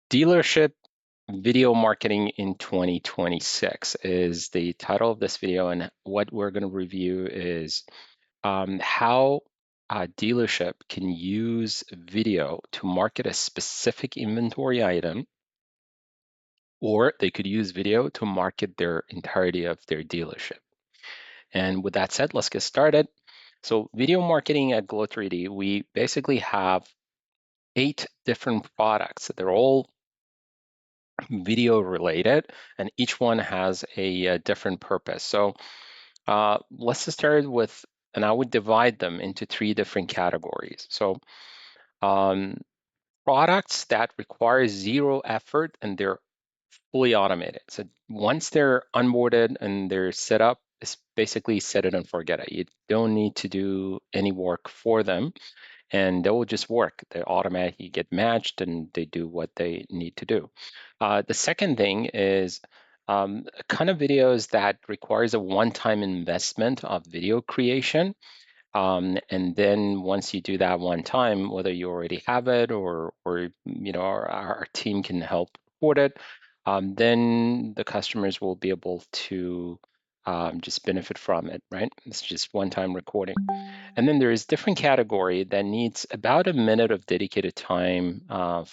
Dealership video marketing in 2026 is the title of this video, and what we're going to review is how a dealership can use video to market a specific inventory item, or they could use video to market their entirety of their dealership. And with that said, let's get started. So video marketing at Glow3D, we basically have 8 different products. They're all video related, and each one has a different purpose. So let's just start with, and I would divide them into 3 different categories. So um, products that require zero effort and they're fully automated. So once they're onboarded and they're set up, it's basically set it and forget it. You don't need to do any work for them, and they will just work. They automatically get matched and they do what they need to do. The second thing is kind of videos that requires a one-time investment of video creation. And then once you do that one time, whether you already have it or you know our team can help report it, then the customers will be able to just benefit from it, right? It's just one-time recording. And then there is different category that needs about a minute of dedicated time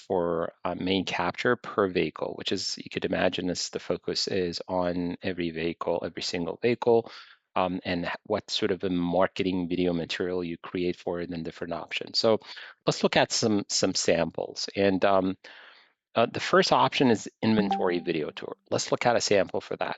for main capture per vehicle, which is, you could imagine, as the focus is on every vehicle, every single vehicle, and what sort of a marketing video material you create for it and different options. So let's look at some samples. And the first option is inventory video tour. Let's look at a sample for that.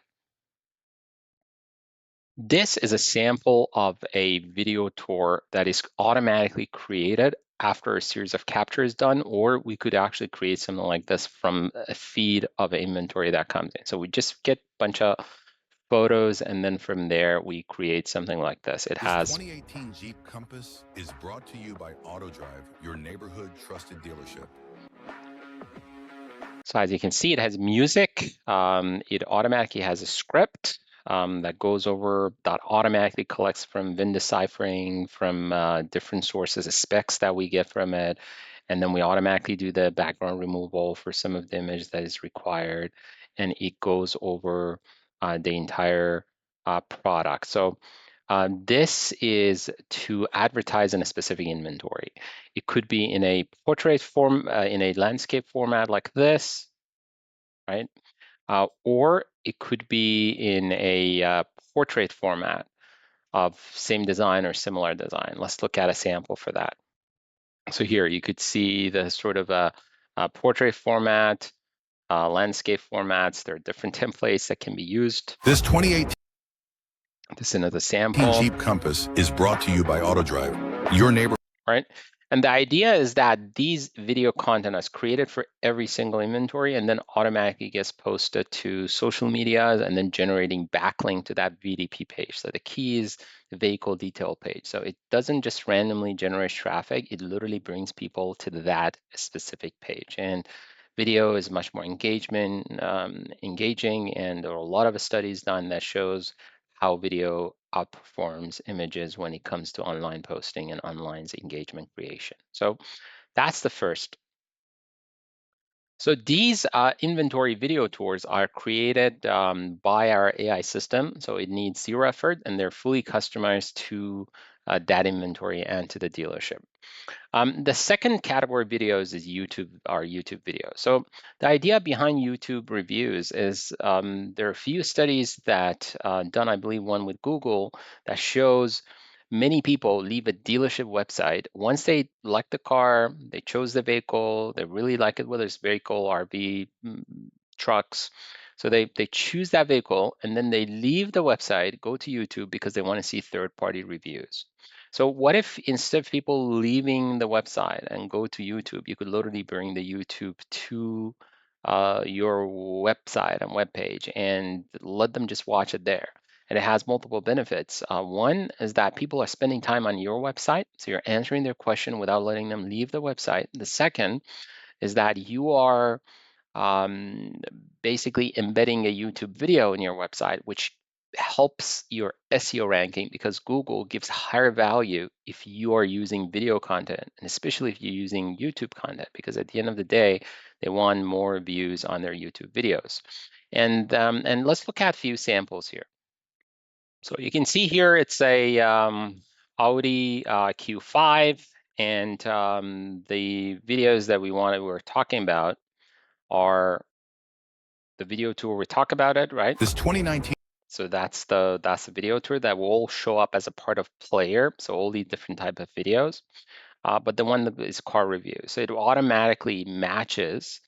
This is a sample of a video tour that is automatically created after a series of captures done, or we could actually create something like this from a feed of inventory that comes in. So we just get a bunch of photos, and then from there we create something like this. It This has 2018 Jeep Compass is brought to you by AutoDrive, your neighborhood trusted dealership. So as you can see, it has music. It automatically has a script that goes over, that automatically collects from VIN deciphering, from different sources, the specs that we get from it. And then we automatically do the background removal for some of the image that is required. And it goes over the entire product. So this is to advertise in a specific inventory. It could be in a portrait form, in a landscape format like this, right? Or it could be in a portrait format of same design or similar design. Let's look at a sample for that. So here you could see the sort of a portrait format, landscape formats. There are different templates that can be used. This 2018 This is another sample. Jeep Compass is brought to you by AutoDrive, your neighbor. Right? And the idea is that these video content is created for every single inventory and then automatically gets posted to social media and then generating backlink to that VDP page. So the key is the vehicle detail page. So it doesn't just randomly generate traffic, it literally brings people to that specific page. And video is much more engaging, and there are a lot of studies done that shows how video outperforms images when it comes to online posting and online's engagement creation. So that's the first. So these inventory video tours are created by our AI system. So it needs zero effort and they're fully customized to that inventory and to the dealership. The second category of videos is YouTube videos. So the idea behind YouTube reviews is there are a few studies that done, I believe one with Google, that shows many people leave a dealership website. Once they like the car, they chose the vehicle, they really like it, whether it's vehicle, RV, trucks. So they choose that vehicle and then they leave the website, go to YouTube because they want to see third-party reviews. So what if instead of people leaving the website and go to YouTube, you could literally bring the YouTube to your website and web page and let them just watch it there. And it has multiple benefits. One is that people are spending time on your website, so you're answering their question without letting them leave the website. The second is that you are basically embedding a YouTube video in your website, which helps your SEO ranking because Google gives higher value if you are using video content, and especially if you're using YouTube content, because at the end of the day, they want more views on their YouTube videos. And let's look at a few samples here. So you can see here it's a Audi Q5, and the videos that we're talking about are the video tour. We talk about it, right? This 2019 So that's the video tour that will show up as a part of player. So all these different type of videos. But the one that is car review. So it automatically matches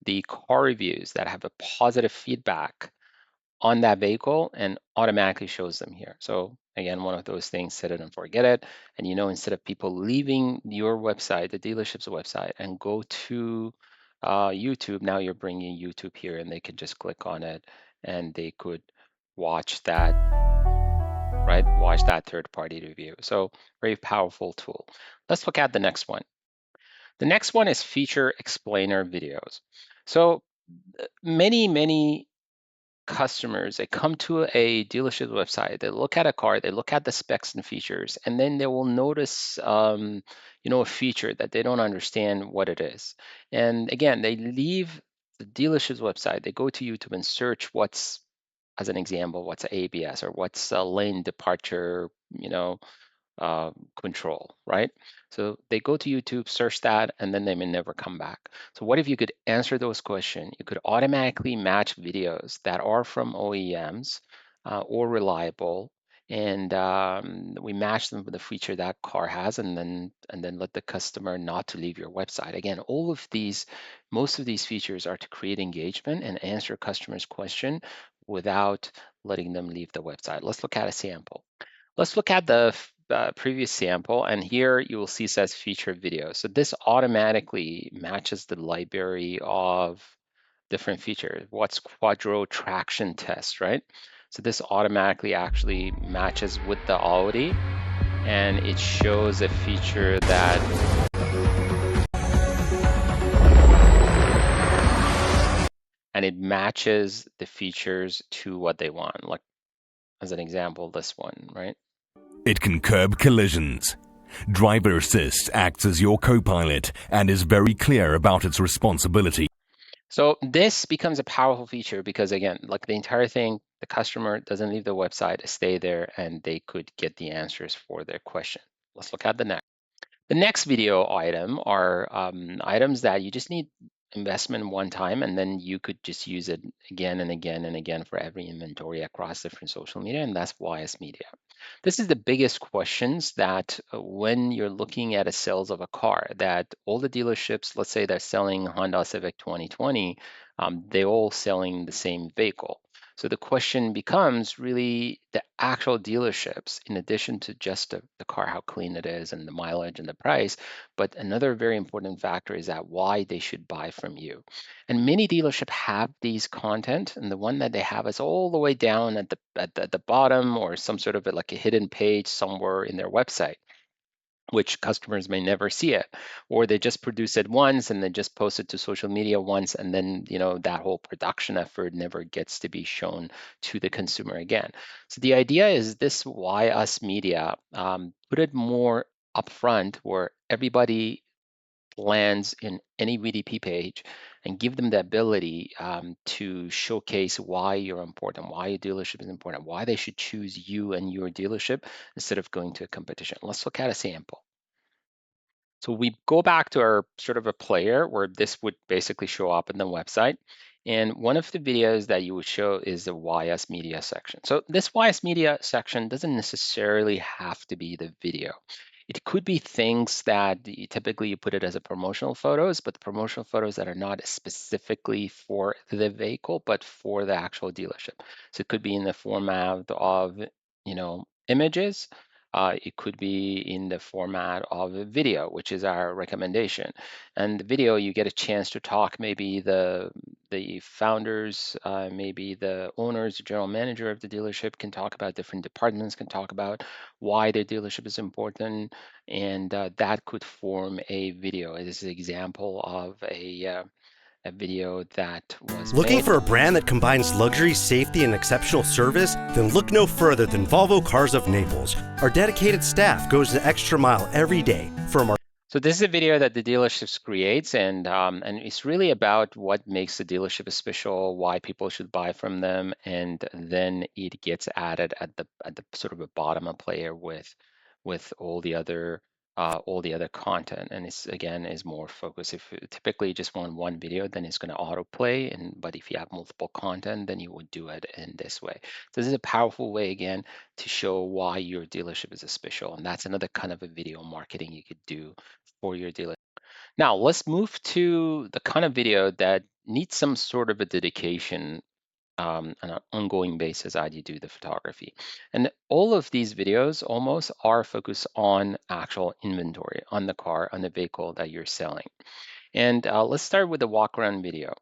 the car reviews that have a positive feedback on that vehicle and automatically shows them here. So again, one of those things, set it and forget it. And instead of people leaving your website, the dealership's website, and go to YouTube, now you're bringing YouTube here, and they can just click on it, and they could watch that, right? Watch that third-party review. So very powerful tool. Let's look at the next one. The next one is feature explainer videos. So many customers, they come to a dealership website, they look at a car, they look at the specs and features, and then they will notice a feature that they don't understand what it is. And again, they leave the dealership's website, they go to YouTube and search what's, as an example, what's ABS or what's a lane departure, uh, control, right? So they go to YouTube, search that, and then they may never come back. So what if you could answer those questions? You could automatically match videos that are from OEMs or reliable, and we match them with the feature that car has, and then let the customer not to leave your website. Again, most of these features are to create engagement and answer customers' question without letting them leave the website. Let's look at a sample. Let's look at the previous sample, and here you will see says feature video. So this automatically matches the library of different features. What's quadro traction test, right? So this automatically actually matches with the Audi, and it shows a feature that and it matches the features to what they want. Like as an example, this one, right? It can curb collisions. Driver Assist acts as your co-pilot and is very clear about its responsibility. So this becomes a powerful feature because again, like the entire thing, the customer doesn't leave the website, stay there, and they could get the answers for their question. Let's look at the next. The next video item are items that you just need investment one time, and then you could just use it again and again and again for every inventory across different social media, and that's YS Media. This is the biggest questions that when you're looking at a sales of a car, that all the dealerships, let's say they're selling Honda Civic 2020, they're all selling the same vehicle. So the question becomes really the actual dealerships, in addition to just the car, how clean it is and the mileage and the price. But another very important factor is that why they should buy from you. And many dealerships have these content, and the one that they have is all the way down at the bottom, or some sort of like a hidden page somewhere in their website, which customers may never see it, or they just produce it once and then just post it to social media once, and then that whole production effort never gets to be shown to the consumer again. So the idea is this: why us media, put it more upfront where everybody lands in any VDP page, and give them the ability to showcase why you're important, why your dealership is important, why they should choose you and your dealership instead of going to a competition. Let's look at a sample. So we go back to our sort of a player where this would basically show up in the website. And one of the videos that you would show is the YS Media section. So this YS Media section doesn't necessarily have to be the video. It could be things that typically you put it as a promotional photos, but the promotional photos that are not specifically for the vehicle, but for the actual dealership. So it could be in the format of, images. It could be in the format of a video, which is our recommendation. And the video, you get a chance to talk, maybe the founders, maybe the owners, the general manager of the dealership can talk about, different departments can talk about why their dealership is important, and that could form a video. This is an example of a video that was Looking made. for a brand that combines luxury, safety, and exceptional service? Then look no further than Volvo Cars of Naples. Our dedicated staff goes the extra mile every day from our So this is a video that the dealerships creates, and it's really about what makes the dealership special, why people should buy from them, and then it gets added at the sort of a bottom up layer with all the other content. And it's again is more focused. If you typically just want one video, then it's going to autoplay, and but if you have multiple content, then you would do it in this way. So this is a powerful way again to show why your dealership is special, and that's another kind of a video marketing you could do for your dealer. Now let's move to the kind of video that needs some sort of a dedication on an ongoing basis as you do the photography. And all of these videos almost are focused on actual inventory, on the car, on the vehicle that you're selling. And let's start with the walk around video.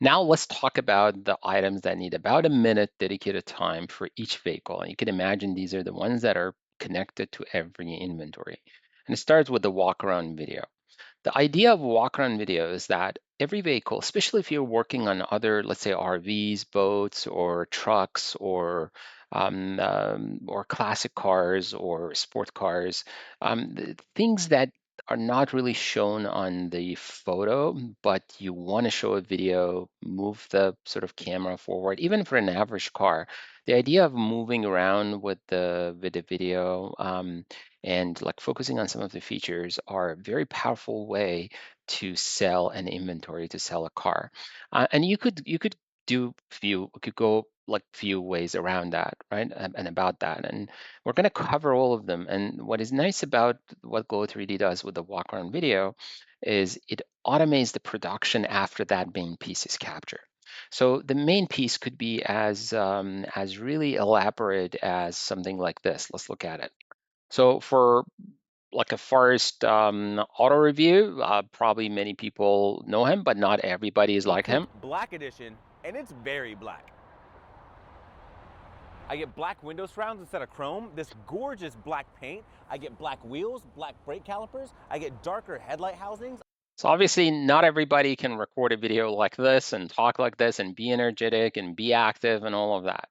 Now let's talk about the items that need about a minute dedicated time for each vehicle. And you can imagine these are the ones that are connected to every inventory. And it starts with the walk around video. The idea of walk around video is that every vehicle, especially if you're working on other, let's say RVs, boats, or trucks, or classic cars or sport cars, things that are not really shown on the photo, but you want to show a video, move the sort of camera forward, even for an average car. The idea of moving around with the video and like focusing on some of the features are a very powerful way to sell an inventory, to sell a car. And you could do few could go like few ways around that, right? And about that. And we're going to cover all of them. And what is nice about what Glow 3D does with the walk around video is it automates the production after that main piece is captured. So the main piece could be as really elaborate as something like this. Let's look at it. So for like a first auto review, probably many people know him, but not everybody is A like him. coupe black edition, and it's very black. I get black window surrounds instead of chrome, this gorgeous black paint. I get black wheels, black brake calipers. I get darker headlight housings. So obviously not everybody can record a video like this and talk like this and be energetic and be active and all of that.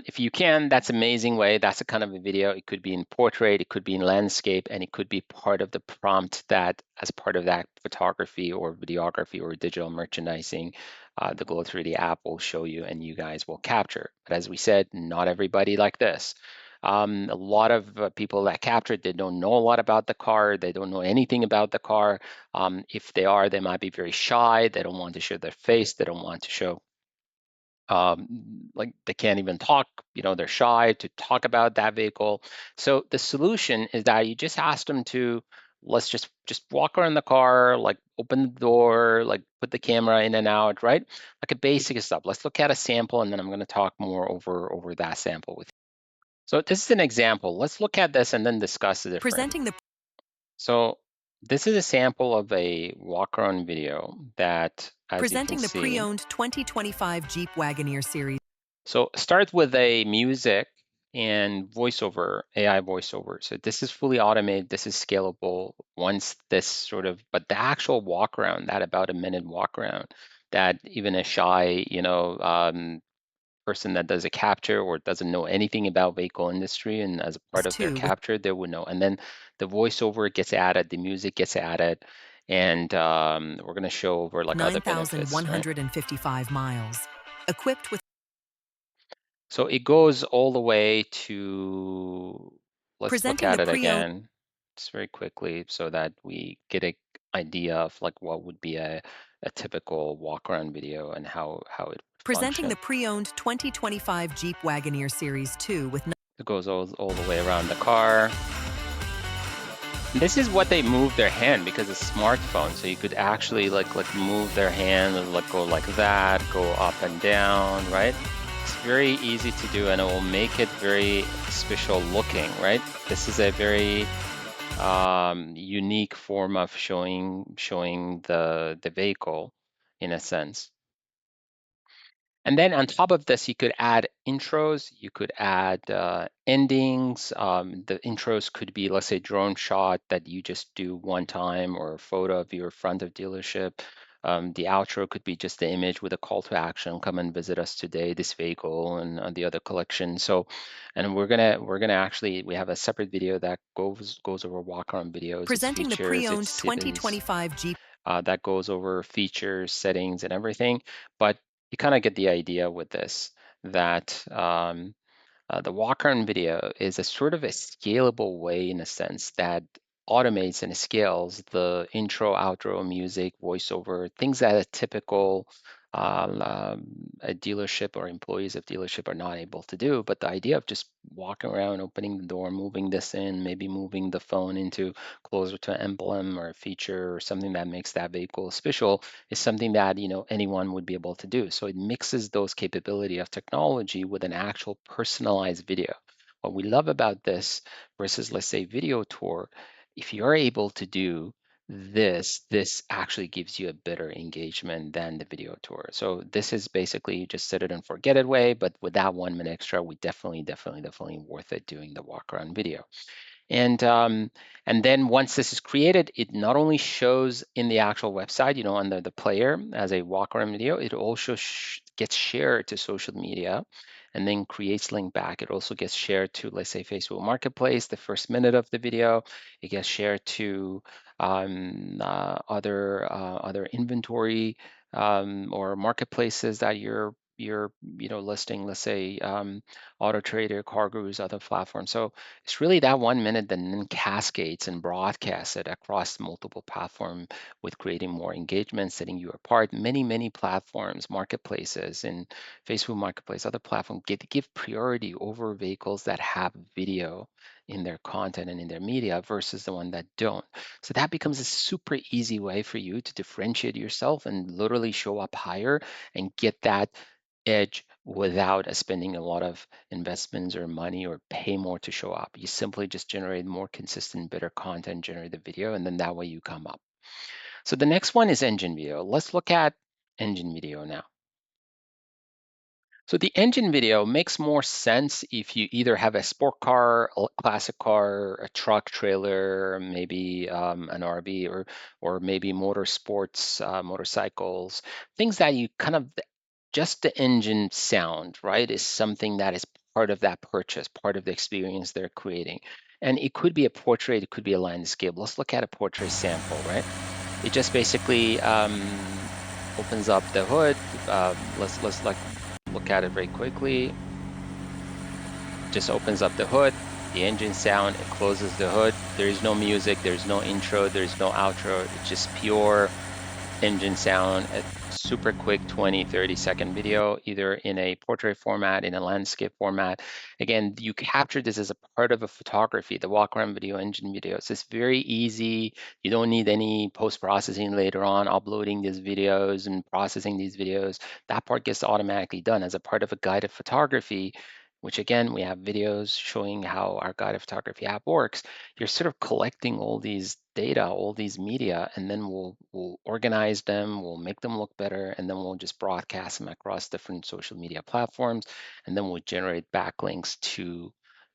If you can, that's an amazing way. That's a kind of a video. It could be in portrait, it could be in landscape, and it could be part of the prompt that as part of that photography or videography or digital merchandising, the Glow 3D app will show you and you guys will capture. But as we said, not everybody like this. A lot of people that captured, they don't know a lot about the car. They don't know anything about the car. If they are, they might be very shy. They don't want to show their face. They don't want to show, like they can't even talk. They're shy to talk about that vehicle. So the solution is that you just ask them to, let's just walk around the car, like open the door, like put the camera in and out, right? Like a basic stuff. Let's look at a sample, and then I'm going to talk more over that sample with you. So this is an example. Let's look at this and then discuss the difference. So this is a sample of a walk-around video that, as you can Presenting the see, pre-owned 2025 Jeep Wagoneer series. so start with a music and voiceover, AI voiceover. So this is fully automated. This is scalable. Once this sort of, but the actual walk around, that about a minute walk around, that even a shy, person that does a capture or doesn't know anything about vehicle industry, and as a part of their Two with capture, they would know. And then the voiceover gets added, the music gets added, and we're going to show over like other benefits, right? 9,155 miles. Equipped with So it goes all the way to, let's look presenting at the it pre-owned again, just very quickly so that we get an idea of like what would be a typical walk around video and how it would presenting function. the pre-owned 2025 Jeep Wagoneer Series 2 with It goes all the way around the car. This is what they move their hand because it's smartphone, so you could actually like move their hand and like go like that, go up and down, right? It's very easy to do, and it will make it very special looking, right? This is a very unique form of showing the vehicle in a sense. And then on top of this, you could add intros, you could add endings. The intros could be, let's say, drone shot that you just do one time, or a photo of your front of dealership. The outro could be just the image with a call to action: come and visit us today, this vehicle, and the other collection. So, and we're gonna actually, we have a separate video that goes over walk around videos, its Presenting the features, its pre-owned cities, 2025 Jeep. that goes over features, settings, and everything. But you kind of get the idea with this, that the walk-around video is a sort of a scalable way, in a sense, that automates and scales the intro, outro, music, voiceover, things that a typical a dealership or employees of dealership are not able to do. But the idea of just walking around, opening the door, moving this in, maybe moving the phone into closer to an emblem or a feature or something that makes that vehicle special, is something that anyone would be able to do. So it mixes those capability of technology with an actual personalized video. What we love about this versus, let's say, video tour, if you're able to do this actually gives you a better engagement than the video tour. So this is basically just set it and forget it way, but with that 1 minute extra, we definitely worth it doing the walk around video. And then once this is created, it not only shows in the actual website, under the player as a walk around video, it also gets shared to social media and then creates link back. It also gets shared to, let's say, Facebook Marketplace, the first minute of the video. It gets shared to other inventory or marketplaces that you're listing, let's say Auto Trader, CarGurus, other platforms. So it's really that 1 minute that then cascades and broadcasts it across multiple platforms, with creating more engagement, setting you apart. Many platforms, marketplaces, and Facebook Marketplace, other platforms give priority over vehicles that have video in their content and in their media versus the one that don't. So that becomes a super easy way for you to differentiate yourself and literally show up higher and get that edge without spending a lot of investments or money or pay more to show up. You simply just generate more consistent, better content, generate the video, and then that way you come up. So the next one is engine video. Let's look at engine video now. So the engine video makes more sense if you either have a sport car, a classic car, a truck, trailer, maybe an RV, or maybe motorsports, motorcycles, things that you kind of, just the engine sound, right, is something that is part of that purchase, part of the experience they're creating. And it could be a portrait, it could be a landscape. Let's look at a portrait sample, right? It just basically opens up the hood. Let's like look at it very quickly. Just opens up the hood, the engine sound, it closes the hood. There is no music, there's no intro, there's no outro. It's just pure engine sound, a super quick 20-30 second video, either in a portrait format, in a landscape format. Again, you capture this as a part of a photography, the walk around video, engine video. So it's very easy. You don't need any post-processing later on, uploading these videos and processing these videos. That part gets automatically done as a part of a guided photography, which again, we have videos showing how our guided photography app works. You're sort of collecting all these data, all these media, and then we'll organize them, we'll make them look better, and then we'll just broadcast them across different social media platforms, and then we'll generate backlinks to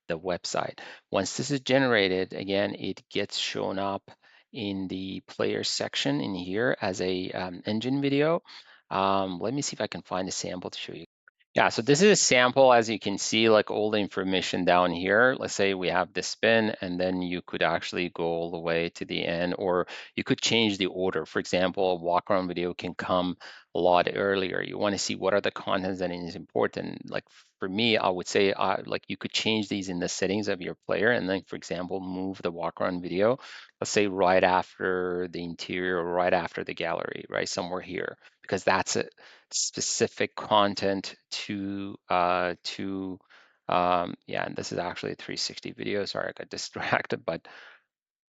the website. Once this is generated, again, it gets shown up in the player section in here as a engine video. Let me see if I can find a sample to show you. Yeah, so this is a sample. As you can see, like all the information down here. Let's say we have the spin, and then you could actually go all the way to the end, or you could change the order. For example, a walk around video can come a lot earlier. You want to see what are the contents that is important. Like for me, I would say like you could change these in the settings of your player, and then, for example, move the walk around video, let's say right after the interior or right after the gallery, right? Somewhere here, because that's it, specific content yeah, and this is actually a 360 video. Sorry, I got distracted, but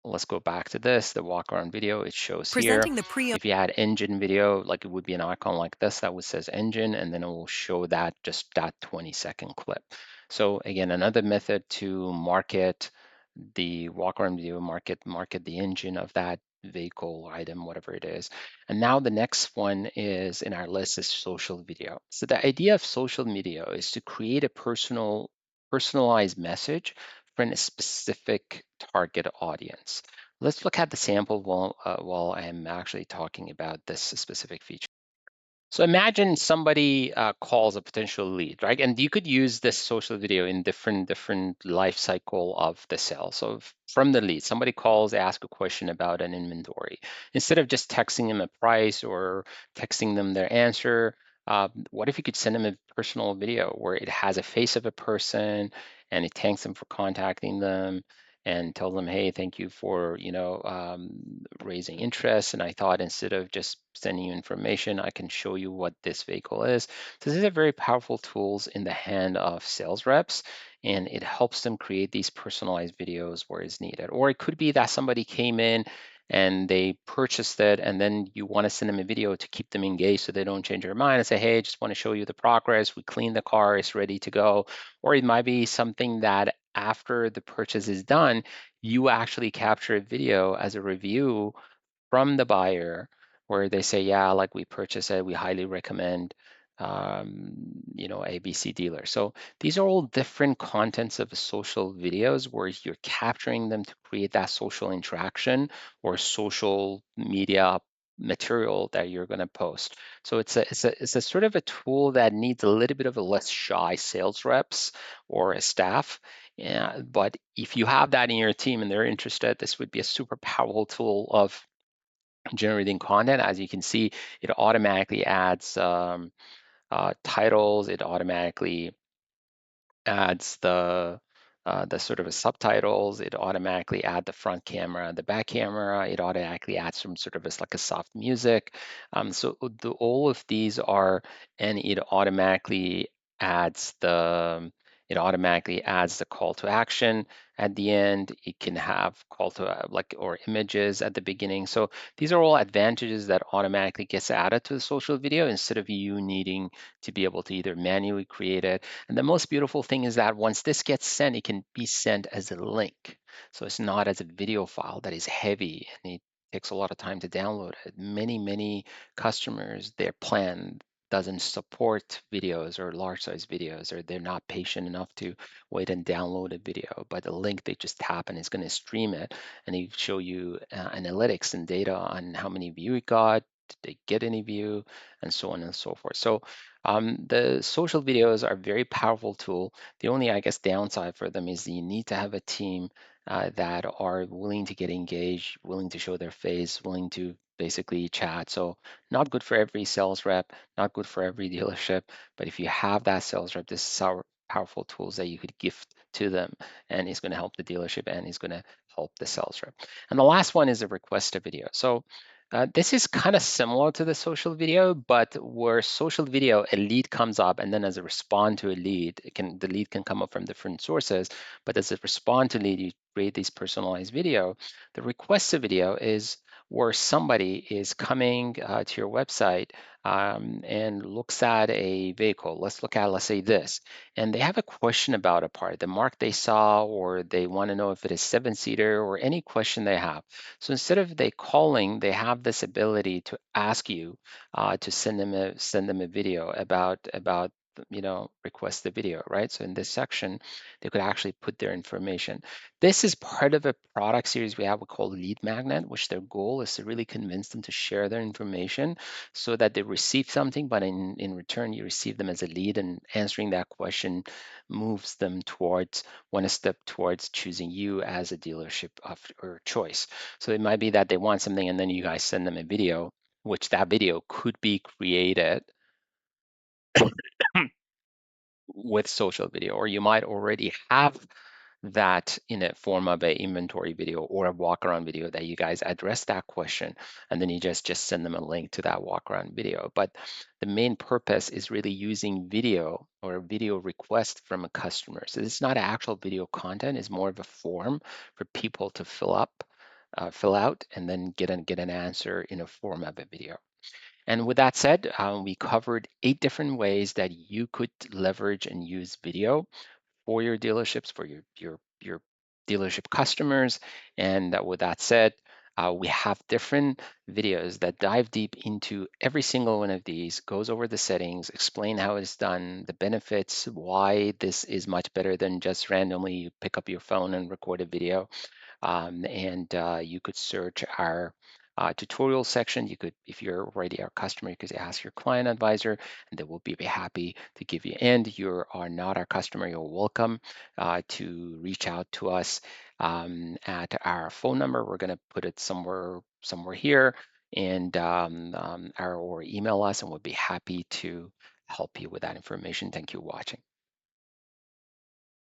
let's go back to this, the walk around video. It shows here. Presenting the pre-owned. If you had engine video, like it would be an icon like this that would says engine, and then it will show that, just that 20-second clip. So again, another method to market the walk around video, market the engine of that vehicle item, whatever it is. And now the next one is in our list is social video. So the idea of social video is to create a personalized message for a specific target audience. Let's look at the sample while I'm actually talking about this specific feature. So imagine somebody calls a potential lead, right? And you could use this social video in different life cycle of the sale. So from the lead, somebody calls, they ask a question about an inventory. Instead of just texting them a price or texting them their answer, what if you could send them a personal video where it has a face of a person and it thanks them for contacting them and tell them, hey, thank you for raising interest. And I thought instead of just sending you information, I can show you what this vehicle is. So these are very powerful tools in the hand of sales reps, and it helps them create these personalized videos where it's needed. Or it could be that somebody came in and they purchased it, and then you want to send them a video to keep them engaged so they don't change their mind and say, hey, I just want to show you the progress. We cleaned the car, it's ready to go. Or it might be something that after the purchase is done, you actually capture a video as a review from the buyer where they say, yeah, like we purchased it, we highly recommend, ABC dealer. So these are all different contents of social videos where you're capturing them to create that social interaction or social media material that you're going to post. So it's a sort of a tool that needs a little bit of a less shy sales reps or a staff. Yeah, but if you have that in your team and they're interested, this would be a super powerful tool of generating content. As you can see, it automatically adds titles. It automatically adds the sort of a subtitles. It automatically add the front camera, the back camera. It automatically adds some sort of like a soft music. So all of these are, and adds the it automatically adds the call to action at the end. It can have call to or images at the beginning. So these are all advantages that automatically gets added to the social video instead of you needing to be able to either manually create it. And the most beautiful thing is that once this gets sent, it can be sent as a link. So it's not as a video file that is heavy and it takes a lot of time to download it. Many customers, their plan doesn't support videos or large size videos, or they're not patient enough to wait and download a video. But the link they just tap and it's going to stream it, and it show you analytics and data on how many view it got, did they get any view, and so on and so forth. So the social videos are a very powerful tool. The only, I guess, downside for them is you need to have a team that are willing to get engaged, willing to show their face, willing to basically chat. So not good for every sales rep, not good for every dealership. But if you have that sales rep, this is our powerful tools that you could gift to them, and it's going to help the dealership and it's going to help the sales rep. And the last one is a request a video. So this is kind of similar to the social video, but where social video, a lead comes up, and then as a respond to a lead, the lead can come up from different sources, but as a respond to lead, you create these personalized video. The request a video is where somebody is coming to your website and looks at a vehicle. Let's say this, and they have a question about a part, the mark they saw, or they want to know if it is seven-seater or any question they have. So instead of they calling, they have this ability to ask you to send them a video about request the video, right? So in this section, they could actually put their information. This is part of a product series we have called Lead Magnet, which their goal is to really convince them to share their information so that they receive something, but in return, you receive them as a lead, and answering that question moves them towards one step towards choosing you as a dealership of or choice. So it might be that they want something and then you guys send them a video, which that video could be created with social video, or you might already have that in a form of a inventory video or a walk around video that you guys address that question, and then you just send them a link to that walk around video. But the main purpose is really using video or a video request from a customer. So it's not actual video content, it's more of a form for people to fill out and then get an answer in a form of a video. And with that said, we covered 8 different ways that you could leverage and use video for your dealerships, for your dealership customers. And with that said, We have different videos that dive deep into every single one of these, goes over the settings, explain how it's done, the benefits, why this is much better than just randomly you pick up your phone and record a video. And you could search our tutorial section. You could, if you're already our customer, you could ask your client advisor, and they will be happy to give you. And you are not our customer, you're welcome to reach out to us at our phone number. We're going to put it somewhere here, and or email us, and we'll be happy to help you with that information. Thank you for watching.